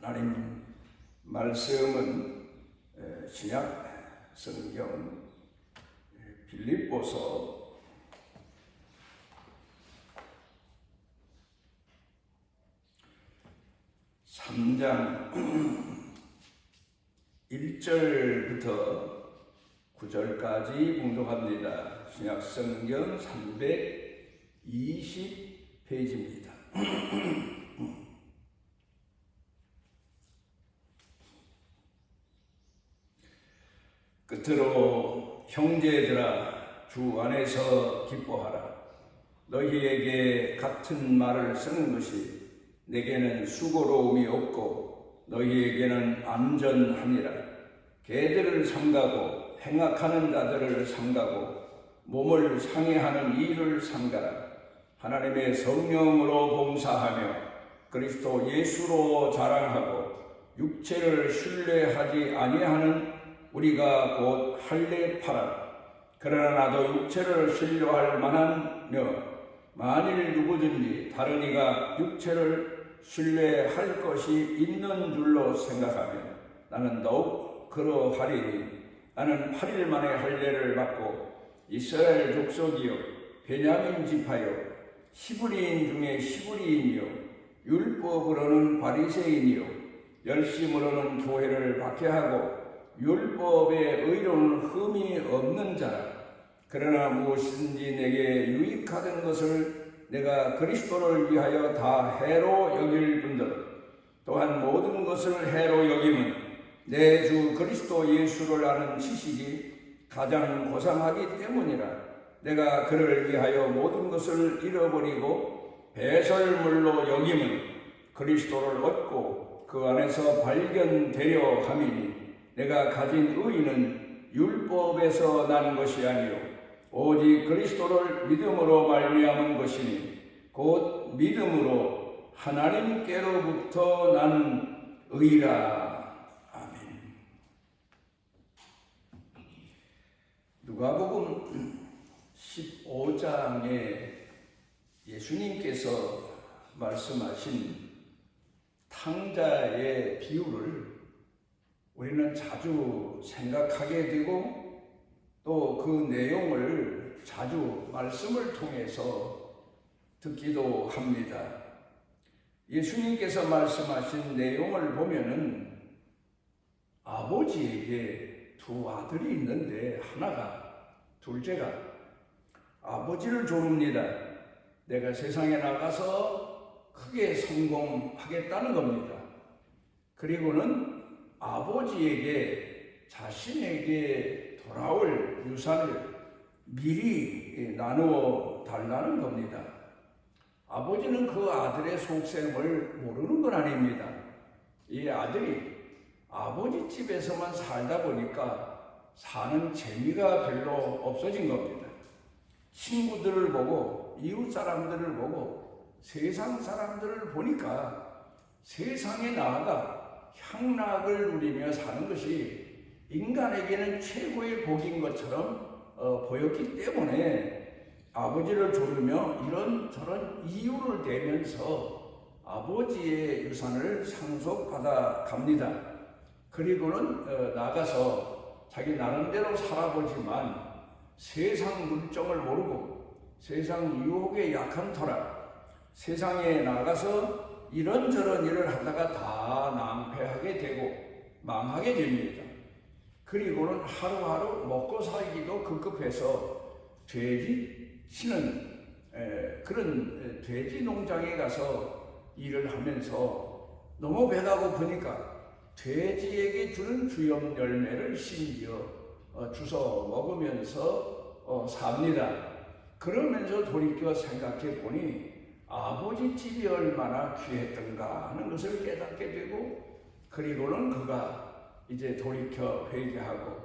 하나님 말씀은 신약 성경 빌립보서 3장 1절부터 9절까지 봉독합니다. 신약 성경 320페이지입니다. 끝으로 형제들아, 주 안에서 기뻐하라. 너희에게 같은 말을 쓰는 것이 내게는 수고로움이 없고 너희에게는 안전하니라. 개들을 삼가고 행악하는 자들을 삼가고 몸을 상해하는 이를 삼가라. 하나님의 성령으로 봉사하며 그리스도 예수로 자랑하고 육체를 신뢰하지 아니하는 우리가 곧 할례파라. 그러나 나도 육체를 신뢰할 만하며 만일 누구든지 다른 이가 육체를 신뢰할 것이 있는 줄로 생각하면 나는 더욱 그러하리니, 나는 8일 만에 할례를 받고 이스라엘 족속이요 베냐민 지파요 히브리인 중에 히브리인이요 율법으로는 바리새인이요 열심으로는 교회를 박해하고 율법의 의로는 흠이 없는 자라. 그러나 무엇이든지 내게 유익하던 것을 내가 그리스도를 위하여 다 해로 여길 뿐더러 또한 모든 것을 해로 여김은 내 주 그리스도 예수를 아는 지식이 가장 고상하기 때문이라. 내가 그를 위하여 모든 것을 잃어버리고 배설물로 여김은 그리스도를 얻고 그 안에서 발견되려 함이니, 내가 가진 의의는 율법에서 난 것이 아니요 오직 그리스도를 믿음으로 말미암은 것이니 곧 믿음으로 하나님께로부터 난 의라. 아멘. 누가복음 15장에 예수님께서 말씀하신 탕자의 비유를 우리는 자주 생각하게 되고 또 그 내용을 자주 말씀을 통해서 듣기도 합니다. 예수님께서 말씀하신 내용을 보면은 아버지에게 두 아들이 있는데 둘째가 아버지를 조릅니다. 내가 세상에 나가서 크게 성공하겠다는 겁니다. 그리고는 아버지에게 자신에게 돌아올 유산을 미리 나누어 달라는 겁니다. 아버지는 그 아들의 속셈을 모르는 건 아닙니다. 이 아들이 아버지 집에서만 살다 보니까 사는 재미가 별로 없어진 겁니다. 친구들을 보고 이웃 사람들을 보고 세상 사람들을 보니까 세상에 나아가 향락을 누리며 사는 것이 인간에게는 최고의 복인 것처럼 보였기 때문에 아버지를 조르며 이런저런 이유를 대면서 아버지의 유산을 상속받아 갑니다. 그리고는 나가서 자기 나름대로 살아보지만 세상 물정을 모르고 세상 유혹에 약한 터라 세상에 나가서 이런저런 일을 하다가 다 낭패하게 되고 망하게 됩니다. 그리고는 하루하루 먹고 살기도 급급해서 돼지 치는 그런 돼지 농장에 가서 일을 하면서 너무 배가 고프니까 돼지에게 주는 주염 열매를 심지어 주워 먹으면서 삽니다. 그러면서 돌이켜 생각해 보니 아버지 집이 얼마나 귀했던가 하는 것을 깨닫게 되고, 그리고는 그가 이제 돌이켜 회개하고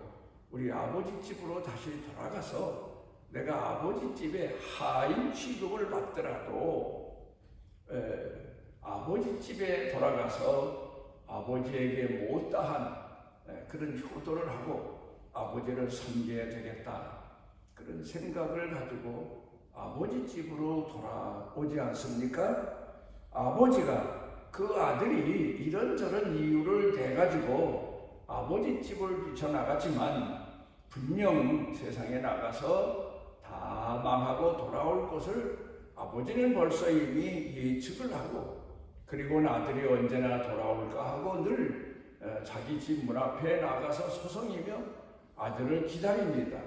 우리 아버지 집으로 다시 돌아가서 내가 아버지 집에 하인 취급을 받더라도 아버지 집에 돌아가서 아버지에게 못다한 그런 효도를 하고 아버지를 섬겨야 되겠다, 그런 생각을 가지고 아버지 집으로 돌아오지 않습니까? 아버지가 그 아들이 이런저런 이유를 대가지고 아버지 집을 뛰쳐나갔지만 분명 세상에 나가서 다 망하고 돌아올 것을 아버지는 벌써 이미 예측을 하고, 그리고 아들이 언제나 돌아올까 하고 늘 자기 집 문 앞에 나가서 소성이며 아들을 기다립니다.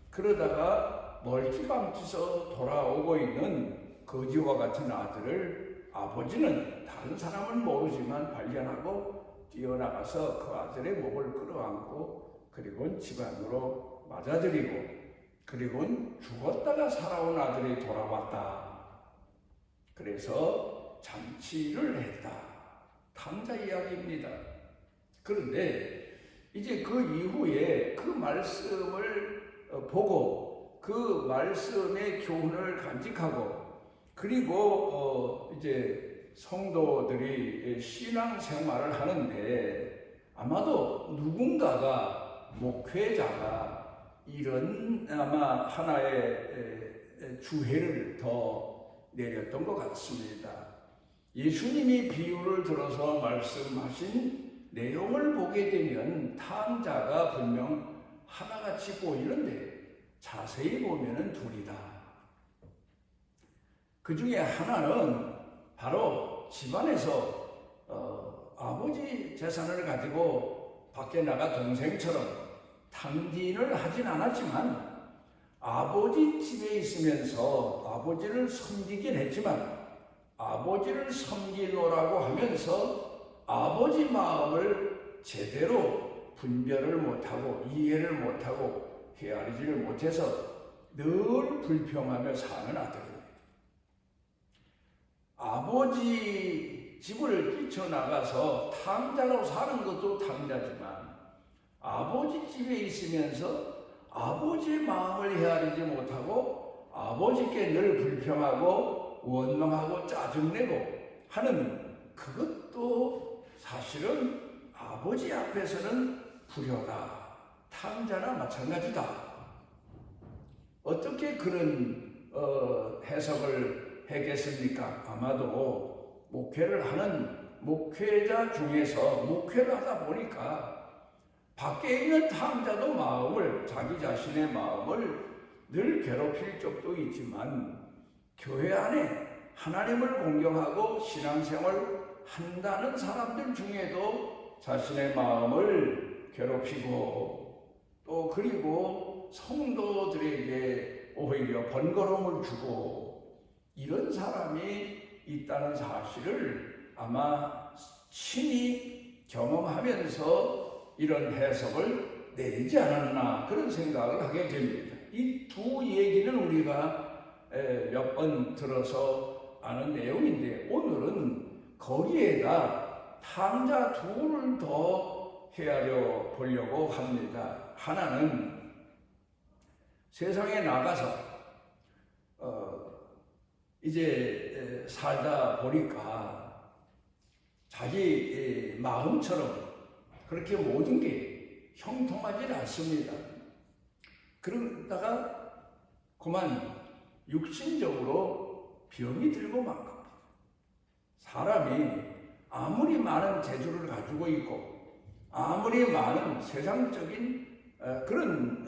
그러다가 멀찌감치서 돌아오고 있는 거지와 같은 아들을 아버지는 다른 사람은 모르지만 발견하고 뛰어나가서 그 아들의 목을 끌어안고 그리고 집 안으로 맞아들이고, 그리고 죽었다가 살아온 아들이 돌아왔다. 그래서 잔치를 했다. 탕자 이야기입니다. 그런데 이제 그 이후에 그 말씀을 보고 그 말씀의 교훈을 간직하고, 그리고 이제 성도들이 신앙 생활을 하는데 아마도 누군가가 목회자가 이런 아마 하나의 주회를 더 내렸던 것 같습니다. 예수님이 비유를 들어서 말씀하신 내용을 보게 되면 탕자가 분명 하나같이 보이는데 자세히 보면은 둘이다. 그 중에 하나는 바로 집안에서 아버지 재산을 가지고 밖에 나가 동생처럼 탕진을 하진 않았지만 아버지 집에 있으면서 아버지를 섬기긴 했지만 아버지를 섬기노라고 하면서 아버지 마음을 제대로 분별을 못하고 이해를 못하고 헤아리지를 못해서 늘 불평하며 사는 아들입니다. 아버지 집을 뛰쳐나가서 탕자로 사는 것도 탕자지만 아버지 집에 있으면서 아버지의 마음을 헤아리지 못하고 아버지께 늘 불평하고 원망하고 짜증내고 하는 그것도 사실은 아버지 앞에서는 불효다. 탕자나 마찬가지다. 어떻게 그런 해석을 했겠습니까? 아마도 목회를 하는 목회자 중에서 목회를 하다 보니까 밖에 있는 탕자도 마음을, 자기 자신의 마음을 늘 괴롭힐 적도 있지만 교회 안에 하나님을 공경하고 신앙생활 한다는 사람들 중에도 자신의 마음을 괴롭히고 또 그리고 성도들에게 오히려 번거로움을 주고 이런 사람이 있다는 사실을 아마 친히 경험하면서 이런 해석을 내리지 않았나 그런 생각을 하게 됩니다. 이 두 얘기는 우리가 몇 번 들어서 아는 내용인데 오늘은 거기에다 탕자 둘을 더 헤아려 보려고 합니다. 하나는 세상에 나가서 이제 살다 보니까 자기 마음처럼 그렇게 모든 게 형통하지 않습니다. 그러다가 그만 육신적으로 병이 들고 만 겁니다. 사람이 아무리 많은 재주를 가지고 있고 아무리 많은 세상적인 그런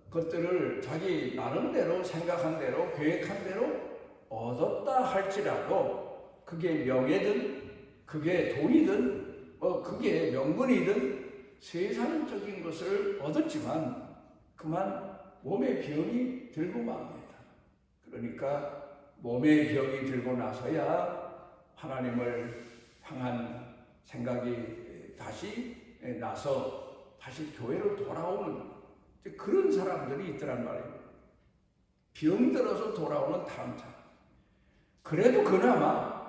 것들을 자기 나름대로 생각한 대로 계획한 대로 얻었다 할지라도 그게 명예든 그게 돈이든 그게 명분이든 세상적인 것을 얻었지만 그만 몸에 병이 들고 맙니다. 그러니까 몸에 병이 들고 나서야 하나님을 향한 생각이 다시 나서 다시 교회로 돌아오는 그런 사람들이 있더란 말입니다. 병들어서 돌아오는 탕자. 그래도 그나마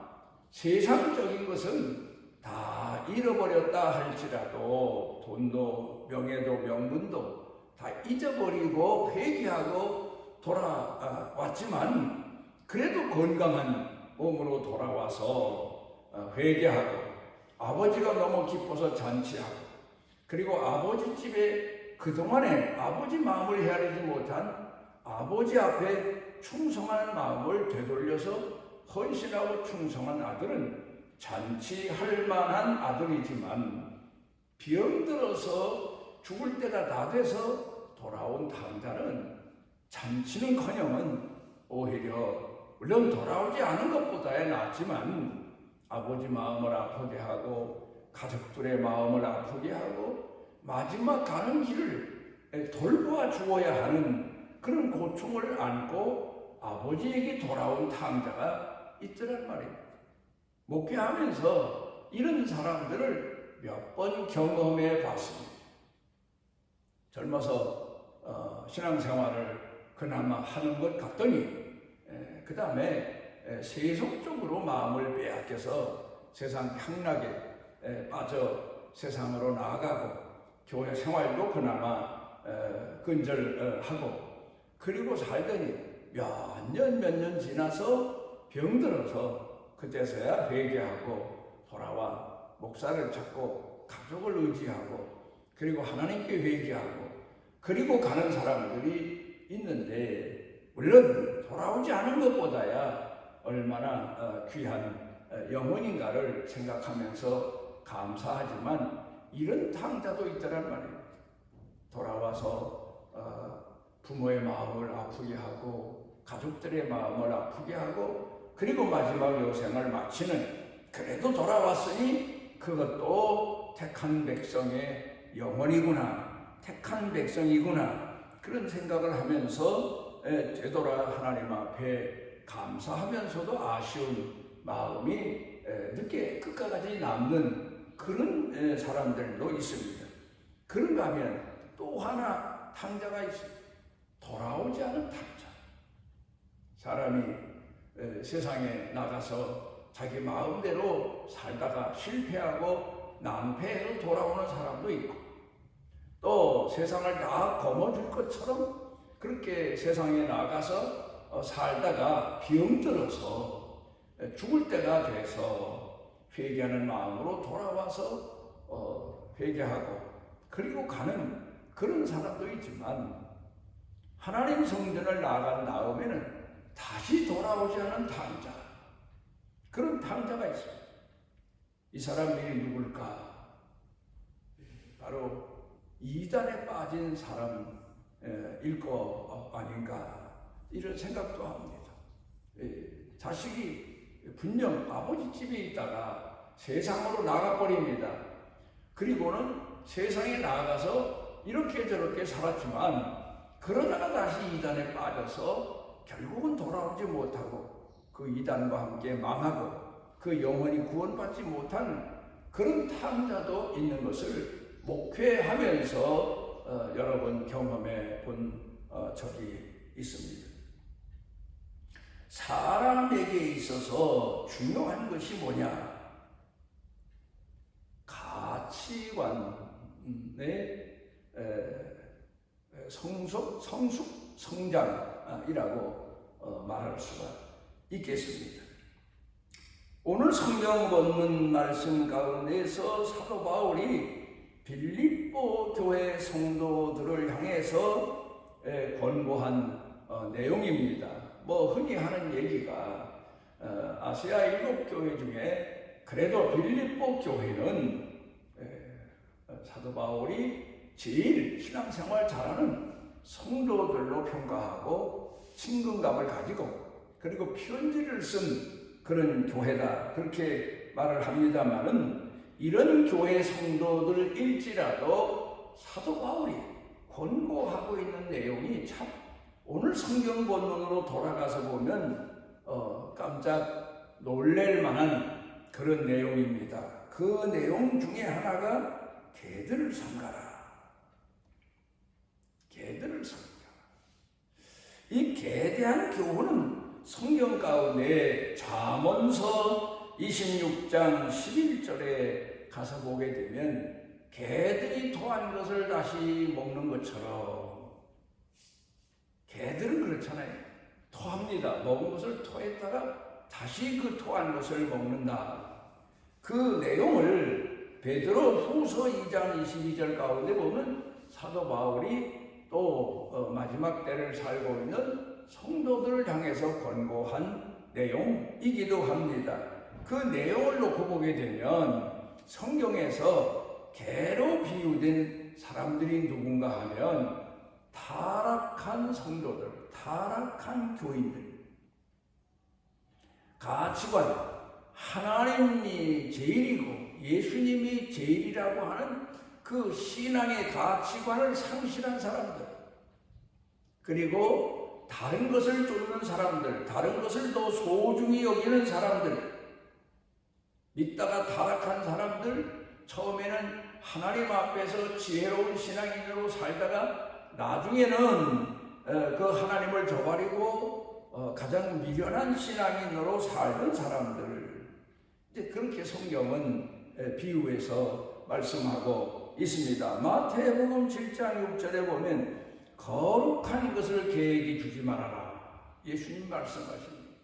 세상적인 것은 다 잃어버렸다 할지라도 돈도 명예도 명분도 다 잊어버리고 회개하고 돌아왔지만 그래도 건강한 몸으로 돌아와서 회개하고 아버지가 너무 기뻐서 잔치하고 그리고 아버지 집에 그동안에 아버지 마음을 헤아리지 못한 아버지 앞에 충성하는 마음을 되돌려서 헌신하고 충성한 아들은 잔치할 만한 아들이지만 병들어서 죽을 때가 다 돼서 돌아온 탕자는 잔치는커녕 오히려 물론 돌아오지 않은 것보다야 낫지만 아버지 마음을 아프게 하고 가족들의 마음을 아프게 하고 마지막 가는 길을 돌보아 주어야 하는 그런 고충을 안고 아버지에게 돌아온 탕자가 있더란 말입니다. 목회하면서 이런 사람들을 몇 번 경험해 봤습니다. 젊어서 신앙생활을 그나마 하는 것 같더니 그 다음에 세속적으로 마음을 빼앗겨서 세상 향락에 빠져 세상으로 나아가고 교회 생활도 그나마 근절하고 그리고 살더니 몇 년 지나서 병들어서 그때서야 회개하고 돌아와 목사를 찾고 가족을 의지하고 그리고 하나님께 회개하고 그리고 가는 사람들이 있는데 물론 돌아오지 않은 것보다야 얼마나 귀한 영혼인가를 생각하면서 감사하지만 이런 탕자도 있더란 말입니다. 돌아와서 부모의 마음을 아프게 하고 가족들의 마음을 아프게 하고 그리고 마지막 여생을 마치는 그래도 돌아왔으니 그것도 택한 백성의 영혼이구나 택한 백성이구나 그런 생각을 하면서 되돌아 하나님 앞에 감사하면서도 아쉬운 마음이 늦게 끝까지 남는 그런 사람들도 있습니다. 그런가 하면 또 하나 탕자가 있습니다. 돌아오지 않은 탕자. 사람이 세상에 나가서 자기 마음대로 살다가 실패하고 낭패해서 돌아오는 사람도 있고 또 세상을 다 거머쥘 것처럼 그렇게 세상에 나가서 살다가 병들어서 죽을 때가 돼서 회개하는 마음으로 돌아와서 회개하고 그리고 가는 그런 사람도 있지만 하나님 성전을 나간 다음에는 다시 돌아오지 않은 탕자 그런 탕자가 있습니다. 이 사람이 누굴까? 바로 이단에 빠진 사람일 거 아닌가 이런 생각도 합니다. 자식이 분명 아버지 집에 있다가 세상으로 나가버립니다. 그리고는 세상에 나가서 이렇게 저렇게 살았지만 그러다가 다시 이단에 빠져서 결국은 돌아오지 못하고 그 이단과 함께 망하고 그 영혼이 구원받지 못한 그런 탕자도 있는 것을 목회하면서 여러 번 경험해 본 적이 있습니다. 사람에게 있어서 중요한 것이 뭐냐? 가치관의 성장이라고 말할 수가 있겠습니다. 오늘 성경 본문 말씀 가운데서 사도 바울이 빌립보 교회 성도들을 향해서 권고한 내용입니다. 흔히 하는 얘기가 아시아 7교회 중에 그래도 빌립보 교회는 사도 바울이 제일 신앙생활 잘하는 성도들로 평가하고 친근감을 가지고 그리고 편지를 쓴 그런 교회다 그렇게 말을 합니다마는 이런 교회 성도들일지라도 사도 바울이 권고하고 있는 내용이 참 오늘 성경 본문으로 돌아가서 보면 깜짝 놀랄 만한 그런 내용입니다. 그 내용 중에 하나가 개들을 삼가라. 개들을 삼가라. 이 개에 대한 교훈은 성경 가운데 잠언서 26장 11절에 가서 보게 되면 개들이 토한 것을 다시 먹는 것처럼 개들은 그렇잖아요. 토합니다. 먹은 것을 토했다가 다시 그 토한 것을 먹는다. 그 내용을 베드로 후서 2장 22절 가운데 보면 사도 바울이 또 마지막 때를 살고 있는 성도들을 향해서 권고한 내용이기도 합니다. 그 내용을 놓고 보게 되면 성경에서 개로 비유된 사람들이 누군가 하면 타락한 성도들, 타락한 교인들, 가치관, 하나님이 제일이고 예수님이 제일이라고 하는 그 신앙의 가치관을 상실한 사람들, 그리고 다른 것을 쫓는 사람들, 다른 것을 더 소중히 여기는 사람들, 믿다가 타락한 사람들, 처음에는 하나님 앞에서 지혜로운 신앙인으로 살다가 나중에는 그 하나님을 저버리고 가장 미련한 신앙인으로 살던 사람들, 이제 그렇게 성경은 비유해서 말씀하고 있습니다. 마태복음 7장 6절에 보면 거룩한 것을 개에게 주지 말아라, 예수님 말씀하십니다.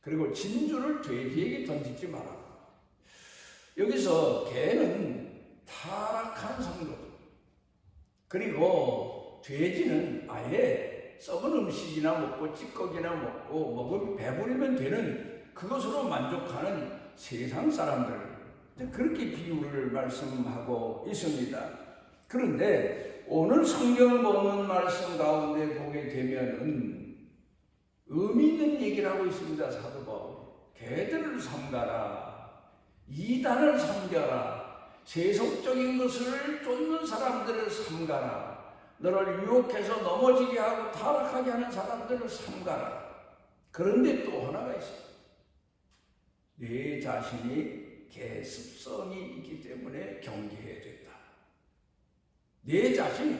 그리고 진주를 돼지에게 던지지 말아라. 여기서 개는 타락한 성도, 그리고 돼지는 아예 썩은 음식이나 먹고 찌꺼기나 먹고 먹으면 배부르면 되는 그것으로 만족하는 세상 사람들, 그렇게 비유를 말씀하고 있습니다. 그런데 오늘 성경 본문 말씀 가운데 보게 되면은 의미 있는 얘기를 하고 있습니다. 사도 바울이 개들을 삼가라, 이단을 삼겨라, 세속적인 것을 쫓는 사람들을 삼가라, 너를 유혹해서 넘어지게 하고 타락하게 하는 사람들을 삼가라. 그런데 또 하나가 있어요. 내 자신이 개 습성이 있기 때문에 경계해야 된다. 내 자신이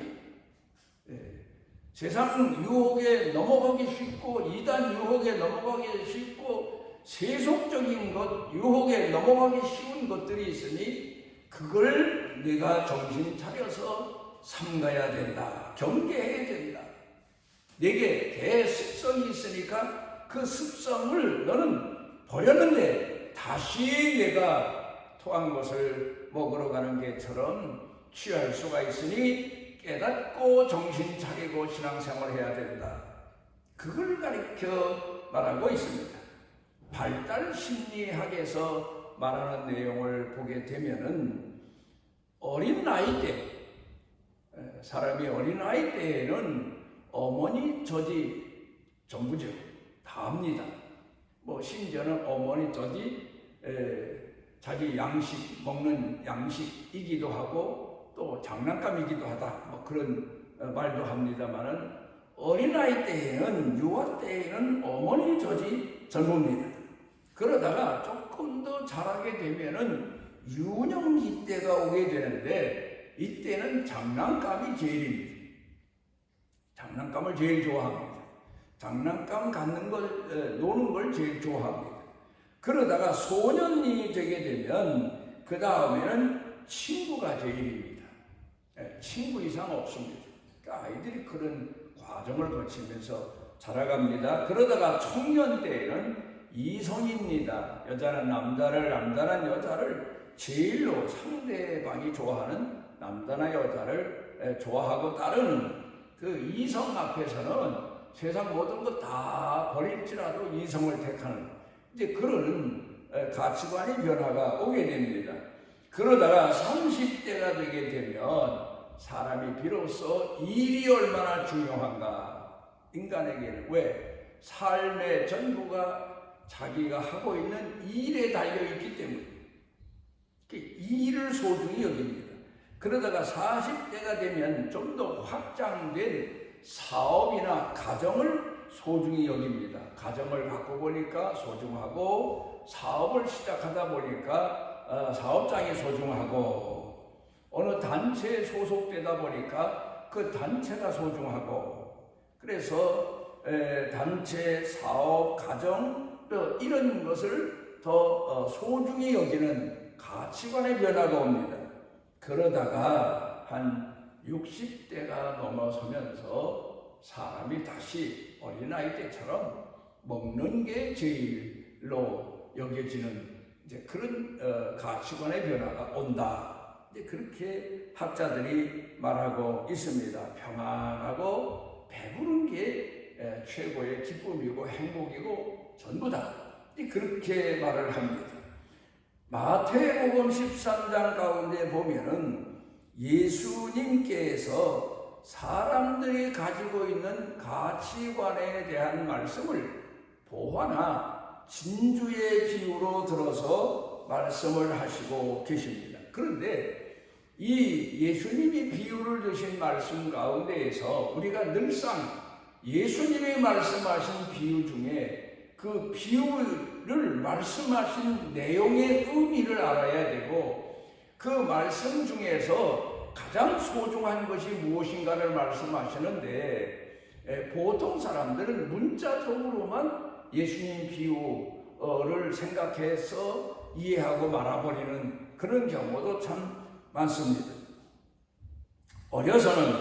세상 유혹에 넘어가기 쉽고, 이단 유혹에 넘어가기 쉽고, 세속적인 것, 유혹에 넘어가기 쉬운 것들이 있으니 그걸 내가 정신 차려서 삼가야 된다. 경계해야 된다. 내게 개 습성이 있으니까 그 습성을 너는 버렸는데 다시 내가 토한 것을 먹으러 가는 개처럼 취할 수가 있으니 깨닫고 정신 차리고 신앙생활을 해야 된다. 그걸 가르쳐 말하고 있습니다. 발달 심리학에서 말하는 내용을 보게 되면은 어린 나이 때, 사람이 어린 나이 때에는 어머니 젖이 전부죠. 다 합니다. 뭐 심지어는 어머니 젖이 자기 양식, 먹는 양식이기도 하고 또 장난감이기도 하다, 뭐 그런 말도 합니다만은 어린아이 때에는, 유아 때에는 어머니 젖이 전부입니다. 그러다가 조금 더 자라게 되면은 유년기 때가 오게 되는데 이때는 장난감이 제일입니다. 장난감을 제일 좋아합니다. 장난감 갖는 걸, 노는 걸 제일 좋아합니다. 그러다가 소년이 되게 되면 그 다음에는 친구가 제일입니다. 친구 이상 없습니다. 그러니까 아이들이 그런 과정을 거치면서 자라갑니다. 그러다가 청년 때에는 이성입니다. 여자는 남자를, 남자는 여자를 제일로 상대방이 좋아하는 남자나 여자를 좋아하고 따르는 그 이성 앞에서는 세상 모든 것 다 버릴지라도 이성을 택하는 이제 그런 가치관의 변화가 오게 됩니다. 그러다가 30대가 되게 되면 사람이 비로소 일이 얼마나 중요한가. 인간에게는 왜? 삶의 전부가 자기가 하고 있는 일에 달려있기 때문에 일을 소중히 여깁니다. 그러다가 40대가 되면 좀 더 확장된 사업이나 가정을 소중히 여깁니다. 가정을 갖고 보니까 소중하고, 사업을 시작하다 보니까 사업장이 소중하고, 어느 단체에 소속되다 보니까 그 단체가 소중하고, 그래서 단체, 사업, 가정 이런 것을 더 소중히 여기는 가치관의 변화가 옵니다. 그러다가 한 60대가 넘어서면서 사람이 다시 어린아이 때처럼 먹는 게 제일로 여겨지는 이제 그런 가치관의 변화가 온다. 이제 그렇게 학자들이 말하고 있습니다. 평안하고 배부른 게 최고의 기쁨이고 행복이고 전부다. 그렇게 말을 합니다. 마태복음 13장 가운데 보면은 예수님께서 사람들이 가지고 있는 가치관에 대한 말씀을 보화나 진주의 비유로 들어서 말씀을 하시고 계십니다. 그런데 이 예수님이 비유를 드신 말씀 가운데에서 우리가 늘상 예수님이 말씀하신 비유 중에 그 비유를 말씀하신 내용의 의미를 알아야 되고, 그 말씀 중에서 가장 소중한 것이 무엇인가를 말씀하시는데, 보통 사람들은 문자적으로만 예수님 비유를 생각해서 이해하고 말아버리는 그런 경우도 참 많습니다. 어려서는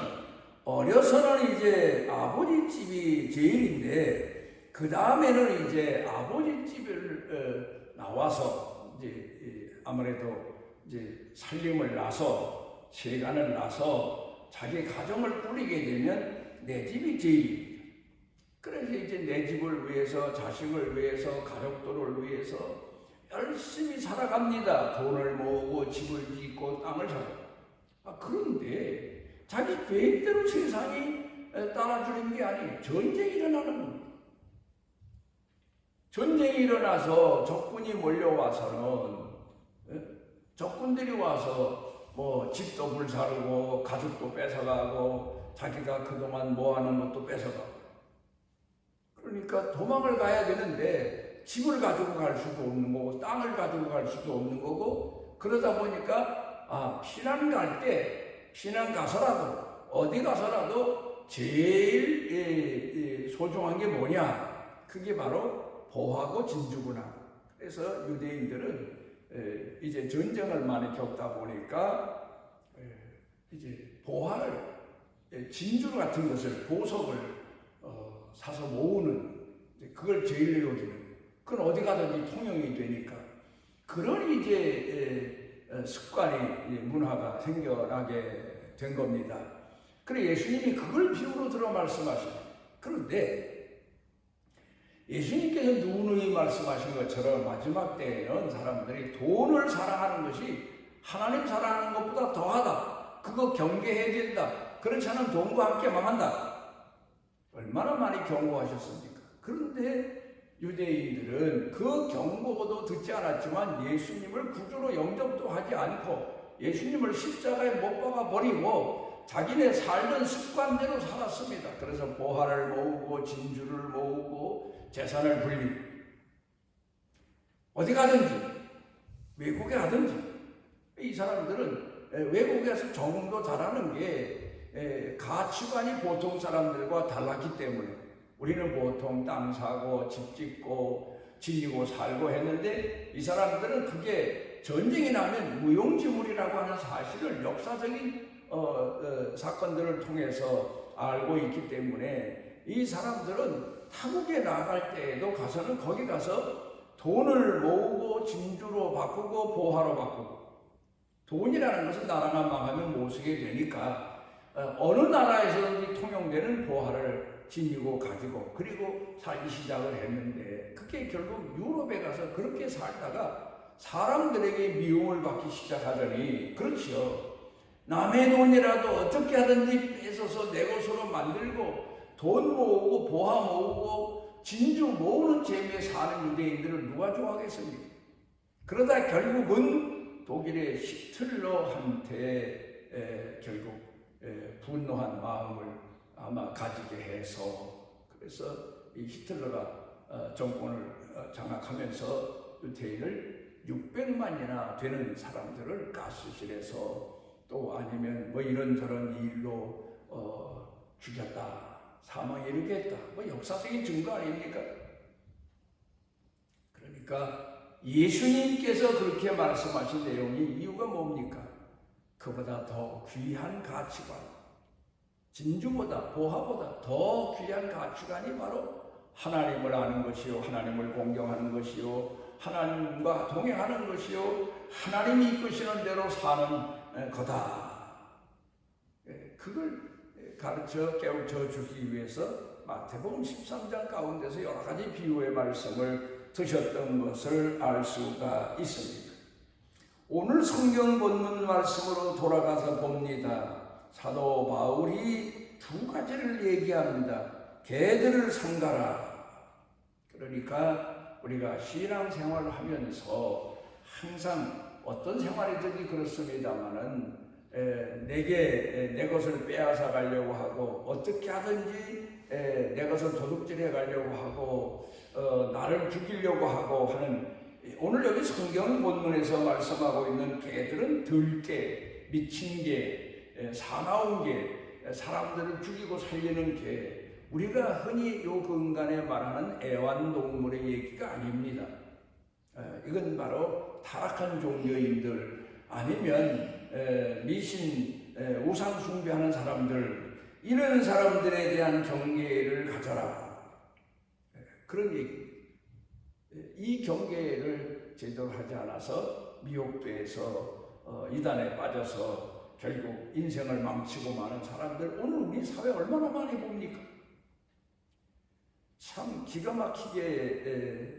이제 아버지 집이 제일인데, 그 다음에는 이제 아버지 집을 나와서 이제 아무래도 이제 살림을 나서 세간을 나서 자기 가정을 꾸리게 되면 내 집이 제일입니다. 그래서 이제 내 집을 위해서, 자식을 위해서, 가족들을 위해서 열심히 살아갑니다. 돈을 모으고 집을 짓고 땅을 사고. 그런데 자기 계획대로 세상이 따라주는 게 아니에요. 전쟁이 일어나는 겁니다. 전쟁이 일어나서 적군이 몰려와서는, 적군들이 와서 뭐 집도 불사르고 가족도 뺏어가고 자기가 그동안 모아놓은 것도 뺏어가고, 그러니까 도망을 가야 되는데 집을 가지고 갈 수도 없는 거고 땅을 가지고 갈 수도 없는 거고, 그러다 보니까 피난 갈 때, 피난 가서라도 어디 가서라도 제일 소중한 게 뭐냐? 그게 바로 보화고 진주구나. 그래서 유대인들은 이제 전쟁을 많이 겪다 보니까 이제 보화를, 진주 같은 것을, 보석을 사서 모으는, 그걸 제일 여기는, 그건 어디 가든지 통용이 되니까 그런 이제 습관이, 문화가 생겨나게 된 겁니다. 그래 예수님이 그걸 비유로 들어 말씀하시죠. 그런데 예수님께서 누누이 말씀하신 것처럼 마지막 때에는 사람들이 돈을 사랑하는 것이 하나님 사랑하는 것보다 더하다, 그거 경계해야 된다, 그렇지 않으면 돈과 함께 망한다, 얼마나 많이 경고하셨습니까? 그런데 유대인들은 그 경고도 듣지 않았지만 예수님을 구주로 영접도 하지 않고 예수님을 십자가에 못 박아 버리고 자기네 살던 습관대로 살았습니다. 그래서 보화를 모으고 진주를 모으고 재산을 불리고, 어디 가든지, 외국에 가든지, 이 사람들은 외국에서 적응도 잘하는 게 가치관이 보통 사람들과 달랐기 때문에, 우리는 보통 땅 사고 집 짓고 지니고 살고 했는데 이 사람들은 그게 전쟁이 나면 무용지물이라고 하는 사실을 역사적인 사건들을 통해서 알고 있기 때문에, 이 사람들은 타국에 나갈 때에도 가서는 거기 가서 돈을 모으고 진주로 바꾸고 보화로 바꾸고, 돈이라는 것은 나라가 망하면 못 쓰게 되니까 어느 나라에서든지 통용되는 보화를 지니고 가지고 그리고 살기 시작을 했는데, 그게 결국 유럽에 가서 그렇게 살다가 사람들에게 미움을 받기 시작하더니, 그렇지요, 남의 돈이라도 어떻게 하든지 뺏어서 내 것으로 만들고 돈 모으고 보화 모으고 진주 모으는 재미에 사는 유대인들을 누가 좋아하겠습니까? 그러다 결국은 독일의 히틀러한테 결국 분노한 마음을 아마 가지게 해서, 그래서 이 히틀러가 정권을 장악하면서 유대인을 600만이나 되는 사람들을 가스실에서, 또 아니면 뭐 이런저런 일로 죽였다, 사망에 이르게 했다, 뭐 역사적인 증거 아닙니까? 그러니까 예수님께서 그렇게 말씀하신 내용이 이유가 뭡니까? 그보다 더 귀한 가치관, 진주보다 보화보다 더 귀한 가치관이 바로 하나님을 아는 것이요, 하나님을 공경하는 것이요, 하나님과 동행하는 것이요, 하나님이 이끄시는 대로 사는 거다. 그걸 가르쳐 깨우쳐 주기 위해서 마태복음 13장 가운데서 여러 가지 비유의 말씀을 드셨던 것을 알 수가 있습니다. 오늘 성경 본문 말씀으로 돌아가서 봅니다. 사도 바울이 두 가지를 얘기합니다. 개들을 삼가라. 그러니까 우리가 신앙생활을 하면서 항상 어떤 생활이든지 그렇습니다마는 내게 내 것을 빼앗아 가려고 하고 어떻게 하든지 내 것을 도둑질해 가려고 하고 나를 죽이려고 하고 하는, 오늘 여기 성경 본문에서 말씀하고 있는 개들은 들개, 미친 개, 사나운 개, 사람들을 죽이고 살리는 개, 우리가 흔히 요 근간에 말하는 애완동물의 얘기가 아닙니다. 이건 바로 타락한 종교인들 아니면 미신, 우상 숭배하는 사람들, 이런 사람들에 대한 경계를 가져라, 그런 얘기. 이 경계를 제대로 하지 않아서 미혹돼서 이단에 빠져서 결국 인생을 망치고 마는 사람들 오늘 우리 사회 얼마나 많이 봅니까? 참 기가 막히게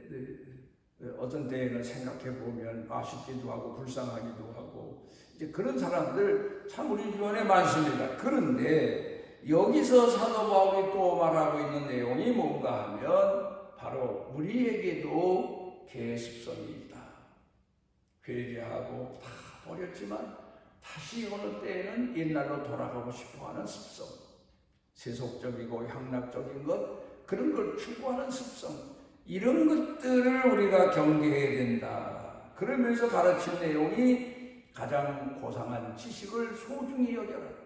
어떤 때에는 생각해 보면 아쉽기도 하고 불쌍하기도 하고, 이제 그런 사람들 참 우리 주변에 많습니다. 그런데 여기서 사도 바울이 또 말하고 있는 내용이 뭔가 하면 바로 우리에게도 개 습성이 있다. 회개하고 다 버렸지만 다시 어느 때에는 옛날로 돌아가고 싶어하는 습성, 세속적이고 향락적인 것, 그런 걸 추구하는 습성, 이런 것들을 우리가 경계해야 된다. 그러면서 가르친 내용이 가장 고상한 지식을 소중히 여겨라.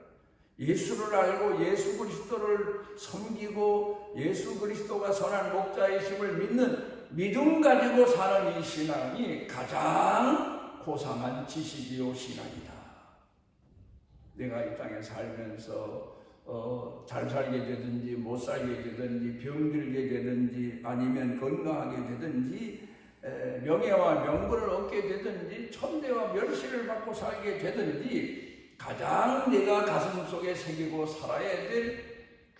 예수를 알고 예수 그리스도를 섬기고 예수 그리스도가 선한 목자이심을 믿는 믿음 가지고 사는 이 신앙이 가장 고상한 지식이요 신앙이다. 내가 이 땅에 살면서 잘 살게 되든지 못 살게 되든지 병들게 되든지 아니면 건강하게 되든지 명예와 명분을 얻게 되든지 천대와 멸시를 받고 살게 되든지 가장 내가 가슴속에 새기고 살아야 될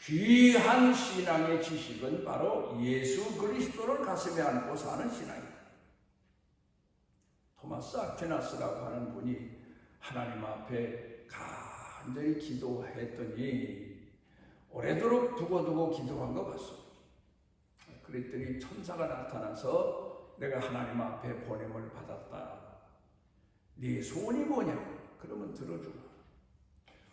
귀한 신앙의 지식은 바로 예수 그리스도를 가슴에 안고 사는 신앙이다. 토마스 아퀴나스라고 하는 분이 하나님 앞에 간절히 기도했더니 오래도록 두고두고 기도한 것 같습니다. 그랬더니 천사가 나타나서 내가 하나님 앞에 보냄을 받았다. 네 소원이 뭐냐? 그러면 들어주라.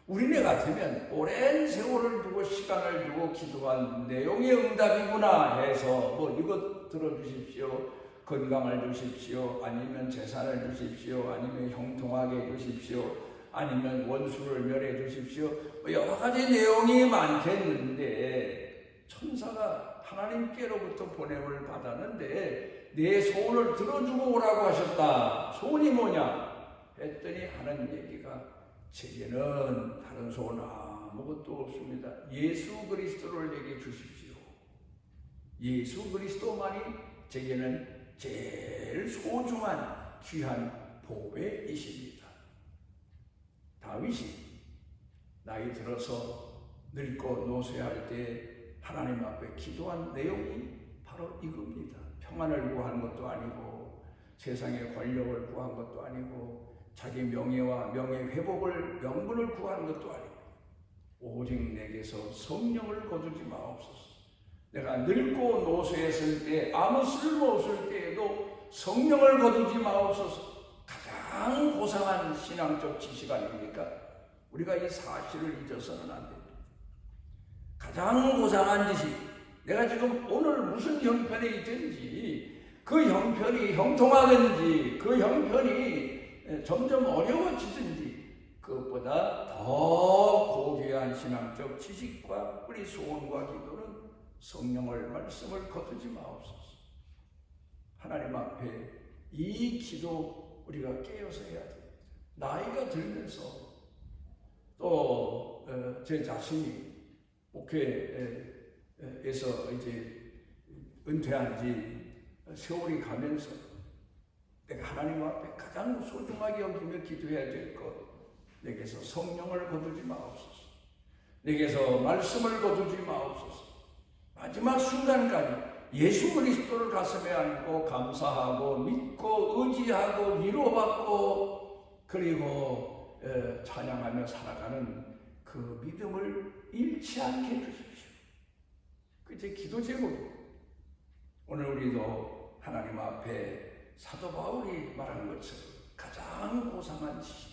우리네 같으면 오랜 세월을 두고 시간을 두고 기도한 내용의 응답이구나 해서 뭐 이것 들어주십시오, 건강을 주십시오, 아니면 재산을 주십시오, 아니면 형통하게 해주십시오, 아니면 원수를 멸해 주십시오, 뭐 여러 가지 내용이 많겠는데 천사가 하나님께로부터 보냄을 받았는데 내 소원을 들어주고 오라고 하셨다. 소원이 뭐냐 했더니 하는 얘기가 제게는 다른 소원 아무것도 없습니다. 예수 그리스도를 내게 주십시오. 예수 그리스도만이 제게는 제일 소중한 귀한 보배이십니다. 다윗이 나이 들어서 늙고 노쇠할 때 하나님 앞에 기도한 내용이 바로 이겁니다. 평안을 구한 것도 아니고 세상의 권력을 구한 것도 아니고 자기 명예와 명예 회복을 명분을 구하는 것도 아니고 오직 내게서 성령을 거두지 마옵소서. 내가 늙고 노쇠했을 때 아무 쓸모없을 때에도 성령을 거두지 마옵소서. 가장 고상한 신앙적 지식 아닙니까? 우리가 이 사실을 잊어서는 안 됩니다. 가장 고상한 지식, 내가 지금 오늘 무슨 형편에 있든지 그 형편이 형통하든지 그 형편이 점점 어려워지든지 그것보다 더 고귀한 신앙적 지식과 우리 소원과 기도는 성령을 말씀을 거두지 마옵소서. 하나님 앞에 이 기도 우리가 깨어서 해야 됩니다. 나이가 들면서 또 제 자신이 목회에서 이제 은퇴한 지 세월이 가면서 내가 하나님 앞에 가장 소중하게 여기며 기도해야 될 것, 내게서 성령을 거두지 마옵소서. 내게서 말씀을 거두지 마옵소서. 마지막 순간까지 예수 그리스도를 가슴에 안고 감사하고 믿고 의지하고 위로받고 그리고 찬양하며 살아가는 그 믿음을 잃지 않게 해주십시오. 그게 기도 제목이고, 오늘 우리도 하나님 앞에 사도 바울이 말한 것처럼 가장 고상한 지식,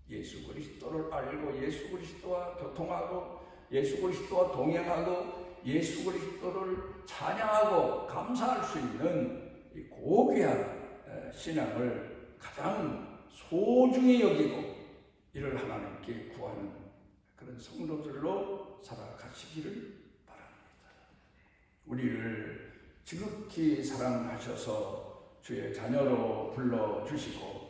예수 그리스도를 알고 예수 그리스도와 교통하고 예수 그리스도와 동행하고 예수 그리스도를 찬양하고 감사할 수 있는 이 고귀한 신앙을 가장 소중히 여기고 이를 하나님께 구하는 그런 성도들로 살아가시기를 바랍니다. 우리를 지극히 사랑하셔서 주의 자녀로 불러주시고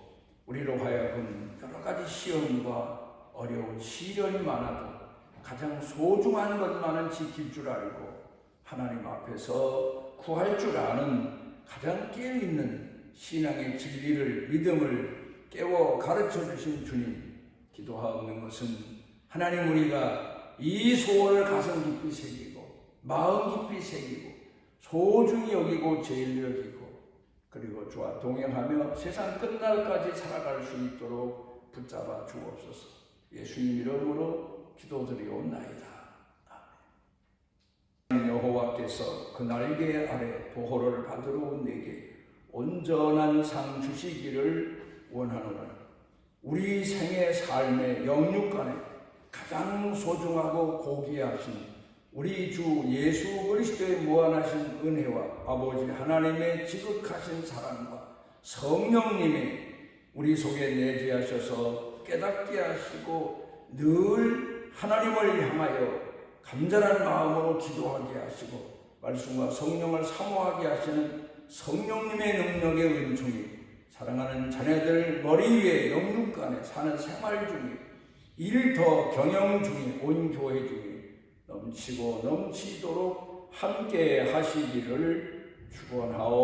우리로 하여금 여러 가지 시험과 어려운 시련이 많아도 가장 소중한 것만은 지킬 줄 알고 하나님 앞에서 구할 줄 아는 가장 깨어있는 신앙의 진리를 믿음을 깨워 가르쳐 주신 주님, 기도하옵는 것은 하나님 우리가 이 소원을 가슴 깊이 새기고 마음 깊이 새기고 소중히 여기고 제일 여기고 그리고 주와 동행하며 세상 끝날까지 살아갈 수 있도록 붙잡아 주옵소서. 예수님 이름으로 기도드리옵나이다. 아멘. 여호와께서 그 날개 아래 보호를 받으러 온 내게 온전한 상 주시기를 원하노라. 우리 생의 삶의 영육간에 가장 소중하고 고귀하신 우리 주 예수 그리스도의 무한하신 은혜와 아버지 하나님의 지극하신 사랑과 성령님의 우리 속에 내재하셔서 깨닫게 하시고 늘 하나님을 향하여 간절한 마음으로 기도하게 하시고 말씀과 성령을 사모하게 하시는 성령님의 능력의 은총이 사랑하는 자녀들 머리 위에 영육간에 사는 생활 중에 일 더 경영 중에 온 교회 중에 넘치고 넘치도록 함께 하시기를 축원하오.